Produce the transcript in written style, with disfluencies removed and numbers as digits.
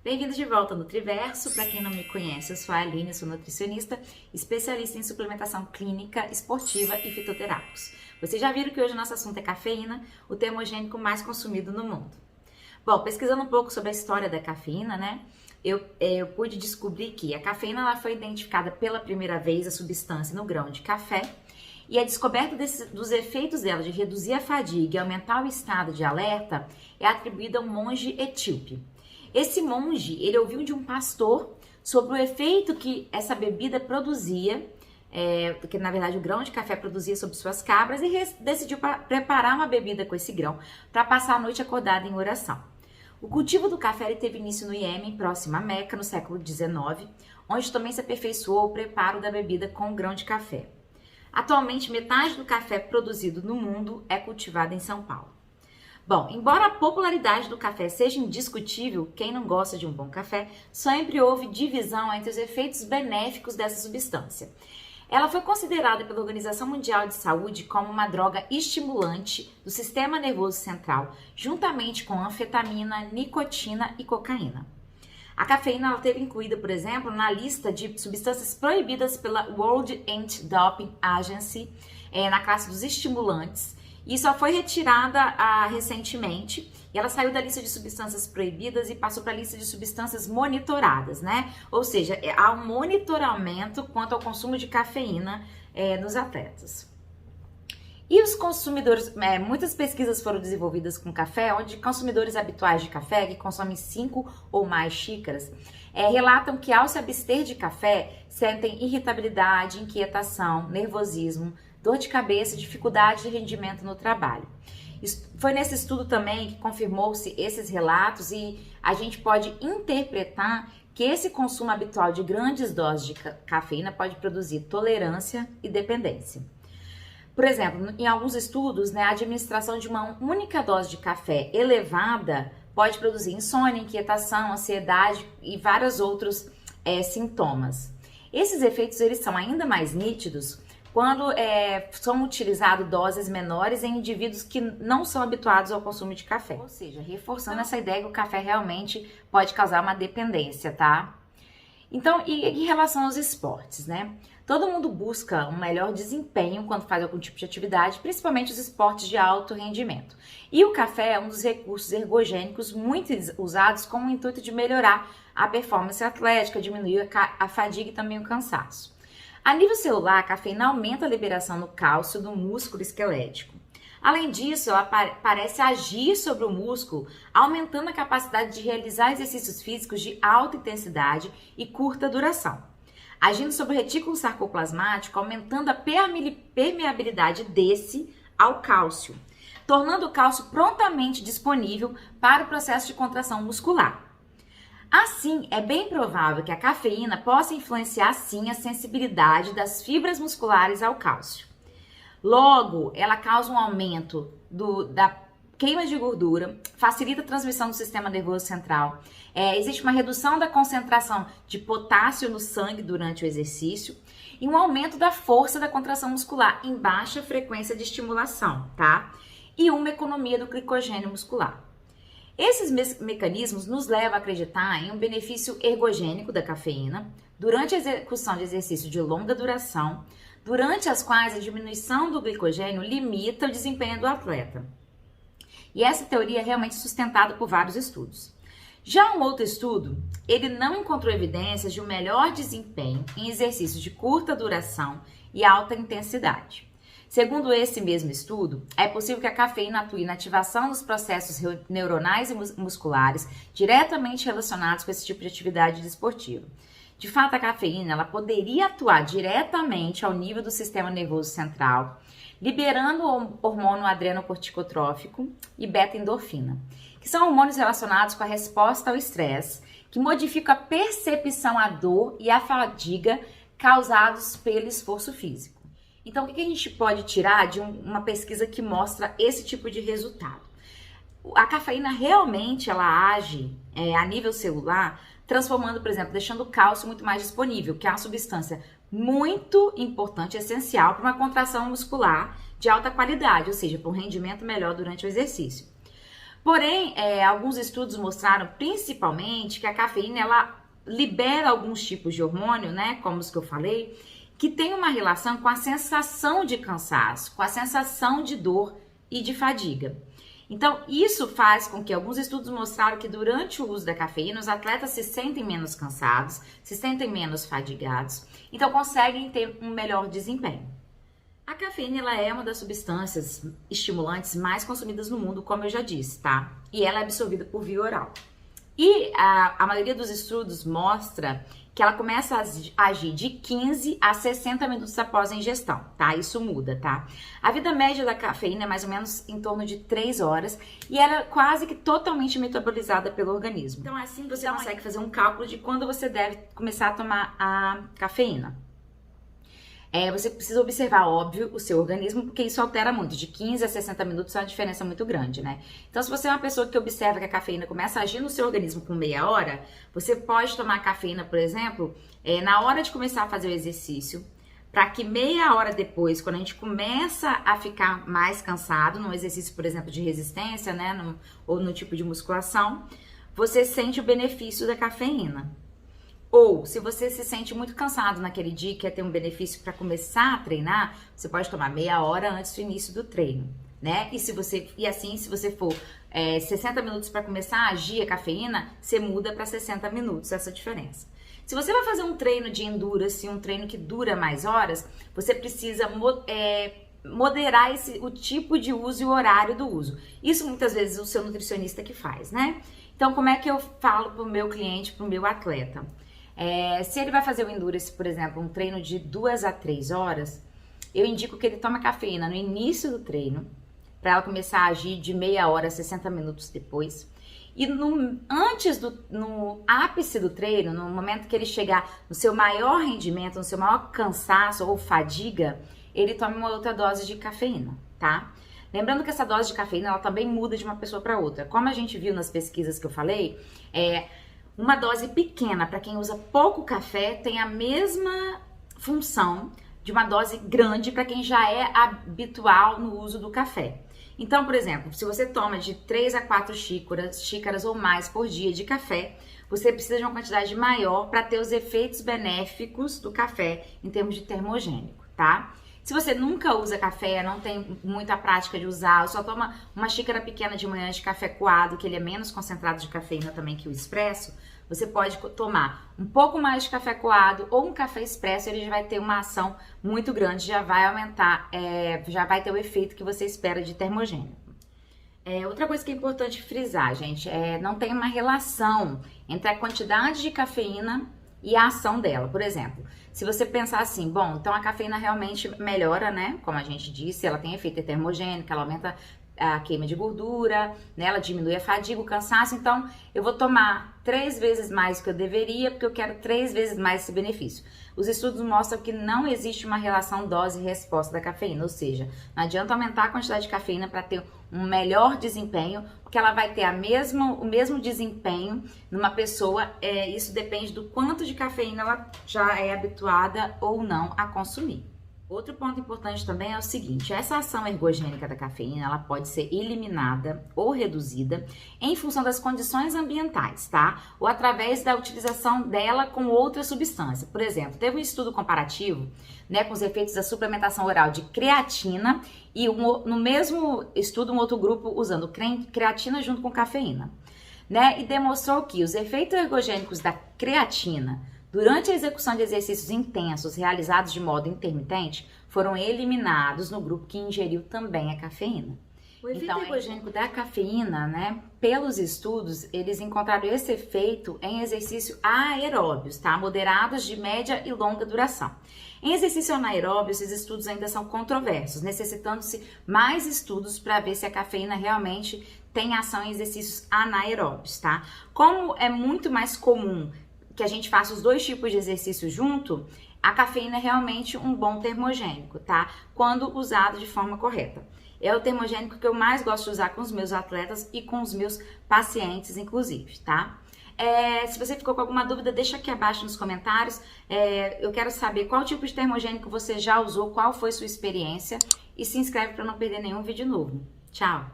Bem-vindos de volta ao Nutriverso. Para quem não me conhece, eu sou a Aline, sou nutricionista, especialista em suplementação clínica, esportiva e fitoterápicos. Vocês já viram que hoje o nosso assunto é cafeína, o termogênico mais consumido no mundo. Bom, pesquisando um pouco sobre a história da cafeína, né? Eu pude descobrir que a cafeína ela foi identificada pela primeira vez, a substância, no grão de café, e a descoberta dos efeitos dela de reduzir a fadiga e aumentar o estado de alerta é atribuída a um monge etíope. Esse monge, ele ouviu de um pastor sobre o efeito que essa bebida produzia, que na verdade o grão de café produzia sobre suas cabras, e decidiu preparar uma bebida com esse grão para passar a noite acordada em oração. O cultivo do café ele teve início no Iêmen, próximo a Meca, no século XIX, onde também se aperfeiçoou o preparo da bebida com o grão de café. Atualmente, metade do café produzido no mundo é cultivado em São Paulo. Bom, embora a popularidade do café seja indiscutível, quem não gosta de um bom café, sempre houve divisão entre os efeitos benéficos dessa substância. Ela foi considerada pela Organização Mundial de Saúde como uma droga estimulante do sistema nervoso central, juntamente com anfetamina, nicotina e cocaína. A cafeína ela teve incluída, por exemplo, na lista de substâncias proibidas pela World Anti-Doping Agency, na classe dos estimulantes, e só foi retirada recentemente, e ela saiu da lista de substâncias proibidas e passou para a lista de substâncias monitoradas, né? Ou seja, há um monitoramento quanto ao consumo de cafeína nos atletas. E os consumidores, muitas pesquisas foram desenvolvidas com café, onde consumidores habituais de café, que consomem 5 ou mais xícaras, relatam que ao se abster de café, sentem irritabilidade, inquietação, nervosismo, dor de cabeça, dificuldade de rendimento no trabalho. Foi nesse estudo também que confirmou-se esses relatos e a gente pode interpretar que esse consumo habitual de grandes doses de cafeína pode produzir tolerância e dependência. Por exemplo, em alguns estudos, a administração de uma única dose de café elevada pode produzir insônia, inquietação, ansiedade e vários outros sintomas. Esses efeitos eles são ainda mais nítidos quando são utilizadas doses menores em indivíduos que não são habituados ao consumo de café. Ou seja, reforçando essa ideia que o café realmente pode causar uma dependência, tá? Então, e em relação aos esportes, né? Todo mundo busca um melhor desempenho quando faz algum tipo de atividade, principalmente os esportes de alto rendimento. E o café é um dos recursos ergogênicos muito usados com o intuito de melhorar a performance atlética, diminuir a fadiga e também o cansaço. A nível celular, a cafeína aumenta a liberação do cálcio do músculo esquelético. Além disso, ela parece agir sobre o músculo, aumentando a capacidade de realizar exercícios físicos de alta intensidade e curta duração, agindo sobre o retículo sarcoplasmático, aumentando a permeabilidade desse ao cálcio, tornando o cálcio prontamente disponível para o processo de contração muscular. Assim, é bem provável que a cafeína possa influenciar sim a sensibilidade das fibras musculares ao cálcio. Logo, ela causa um aumento da queima de gordura, facilita a transmissão do sistema nervoso central, existe uma redução da concentração de potássio no sangue durante o exercício e um aumento da força da contração muscular em baixa frequência de estimulação, tá? E uma economia do glicogênio muscular. Esses mecanismos nos levam a acreditar em um benefício ergogênico da cafeína durante a execução de exercícios de longa duração, durante as quais a diminuição do glicogênio limita o desempenho do atleta. E essa teoria é realmente sustentada por vários estudos. Já um outro estudo, ele não encontrou evidências de um melhor desempenho em exercícios de curta duração e alta intensidade. Segundo esse mesmo estudo, é possível que a cafeína atue na ativação dos processos neuronais e musculares diretamente relacionados com esse tipo de atividade desportiva. De fato, a cafeína ela poderia atuar diretamente ao nível do sistema nervoso central, liberando o hormônio adrenocorticotrófico e beta-endorfina, que são hormônios relacionados com a resposta ao estresse, que modificam a percepção à dor e à fadiga causados pelo esforço físico. Então, o que a gente pode tirar de uma pesquisa que mostra esse tipo de resultado? A cafeína realmente ela age a nível celular, transformando, por exemplo, deixando o cálcio muito mais disponível, que é uma substância muito importante, essencial para uma contração muscular de alta qualidade, ou seja, para um rendimento melhor durante o exercício. Porém, alguns estudos mostraram principalmente que a cafeína ela libera alguns tipos de hormônio, né, como os que eu falei, que tem uma relação com a sensação de cansaço, com a sensação de dor e de fadiga. Então, isso faz com que alguns estudos mostraram que durante o uso da cafeína, os atletas se sentem menos cansados, se sentem menos fadigados, então conseguem ter um melhor desempenho. A cafeína ela é uma das substâncias estimulantes mais consumidas no mundo, como eu já disse, tá? E ela é absorvida por via oral. E a maioria dos estudos mostra que ela começa a agir de 15 a 60 minutos após a ingestão, tá? Isso muda, tá? A vida média da cafeína é mais ou menos em torno de 3 horas e ela é quase que totalmente metabolizada pelo organismo. Então, assim você consegue fazer um cálculo de quando você deve começar a tomar a cafeína. Você precisa observar, óbvio, o seu organismo, porque isso altera muito. De 15 a 60 minutos é uma diferença muito grande, né? Então, se você é uma pessoa que observa que a cafeína começa a agir no seu organismo com meia hora, você pode tomar cafeína, por exemplo, na hora de começar a fazer o exercício, para que meia hora depois, quando a gente começa a ficar mais cansado, num exercício, por exemplo, de resistência, né? Ou no tipo de musculação, você sente o benefício da cafeína. Ou, se você se sente muito cansado naquele dia e quer ter um benefício para começar a treinar, você pode tomar meia hora antes do início do treino, né? E se você for 60 minutos para começar a agir a cafeína, você muda para 60 minutos, essa diferença. Se você vai fazer um treino de endurance, um treino que dura mais horas, você precisa moderar o tipo de uso e o horário do uso. Isso muitas vezes o seu nutricionista que faz, né? Então, como é que eu falo para o meu cliente, para o meu atleta? Se ele vai fazer o endurance, por exemplo, um treino de 2 a 3 horas, eu indico que ele tome cafeína no início do treino, para ela começar a agir de meia hora a 60 minutos depois. E no ápice do treino, no momento que ele chegar no seu maior rendimento, no seu maior cansaço ou fadiga, ele tome uma outra dose de cafeína, tá? Lembrando que essa dose de cafeína, ela também muda de uma pessoa para outra. Como a gente viu nas pesquisas que eu falei, uma dose pequena para quem usa pouco café tem a mesma função de uma dose grande para quem já é habitual no uso do café. Então, por exemplo, se você toma de 3 a 4 xícaras ou mais por dia de café, você precisa de uma quantidade maior para ter os efeitos benéficos do café em termos de termogênico, tá? Se você nunca usa café, não tem muita prática de usar, só toma uma xícara pequena de manhã de café coado, que ele é menos concentrado de cafeína também que o expresso, você pode tomar um pouco mais de café coado ou um café expresso, ele já vai ter uma ação muito grande, já vai aumentar, já vai ter o efeito que você espera de termogênico. Outra coisa que é importante frisar, gente, não tem uma relação entre a quantidade de cafeína e a ação dela. Por exemplo, se você pensar assim, bom, então a cafeína realmente melhora, né? Como a gente disse, ela tem efeito termogênico, ela aumenta a queima de gordura, né? Ela diminui a fadiga, o cansaço, então eu vou tomar 3 vezes mais do que eu deveria, porque eu quero 3 vezes mais esse benefício. Os estudos mostram que não existe uma relação dose-resposta da cafeína, ou seja, não adianta aumentar a quantidade de cafeína para ter um melhor desempenho, porque ela vai ter o mesmo desempenho numa pessoa, isso depende do quanto de cafeína ela já é habituada ou não a consumir. Outro ponto importante também é o seguinte, essa ação ergogênica da cafeína, ela pode ser eliminada ou reduzida em função das condições ambientais, tá? Ou através da utilização dela com outra substância. Por exemplo, teve um estudo comparativo, né, com os efeitos da suplementação oral de creatina e no mesmo estudo um outro grupo usando creatina junto com cafeína, né? E demonstrou que os efeitos ergogênicos da creatina durante a execução de exercícios intensos realizados de modo intermitente, foram eliminados no grupo que ingeriu também a cafeína. O efeito ergogênico da cafeína, né, pelos estudos, eles encontraram esse efeito em exercícios aeróbios, tá? Moderados de média e longa duração. Em exercício anaeróbio, esses estudos ainda são controversos, necessitando-se mais estudos para ver se a cafeína realmente tem ação em exercícios anaeróbios, tá? Como é muito mais comum que a gente faça os 2 tipos de exercício junto, a cafeína é realmente um bom termogênico, tá? Quando usado de forma correta. É o termogênico que eu mais gosto de usar com os meus atletas e com os meus pacientes, inclusive, tá? Se você ficou com alguma dúvida, deixa aqui abaixo nos comentários. Eu quero saber qual tipo de termogênico você já usou, qual foi sua experiência e se inscreve para não perder nenhum vídeo novo. Tchau!